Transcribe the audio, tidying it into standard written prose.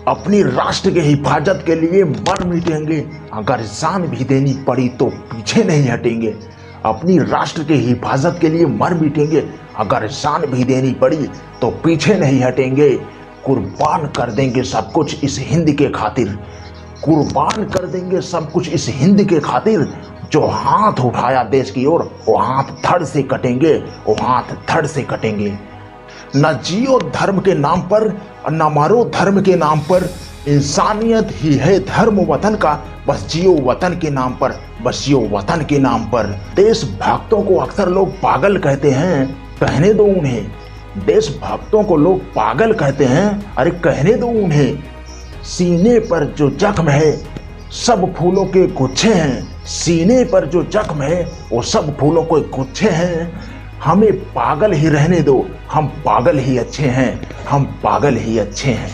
अपनी राष्ट्र के हिफाजत के लिए मर मिटेंगे, अगर जान भी देनी पड़ी तो पीछे नहीं हटेंगे। अपनी राष्ट्र के हिफाजत के लिए मर मिटेंगे, अगर जान भी देनी पड़ी तो पीछे नहीं हटेंगे। कुर्बान कर देंगे सब कुछ इस हिंद के खातिर, कुर्बान कर देंगे सब कुछ इस हिंद के खातिर। जो हाथ उठाया देश की ओर वो हाथ धड़ से कटेंगे, वो हाथ धड़ से कटेंगे। न जियो धर्म के नाम पर न मरो धर्म के नाम पर, इंसानियत ही है धर्म वतन का, बस जियो वतन के नाम पर, बस जियो वतन के नाम पर। देशभक्तों को अक्सर लोग पागल कहते हैं, कहने दो उन्हें। देशभक्तों को लोग पागल कहते हैं, अरे कहने दो उन्हें। सीने पर जो जख्म है सब फूलों के गुच्छे हैं, सीने पर जो जख्म है वो सब फूलों के गुच्छे हैं। हमें पागल ही रहने दो, हम पागल ही अच्छे हैं, हम पागल ही अच्छे हैं।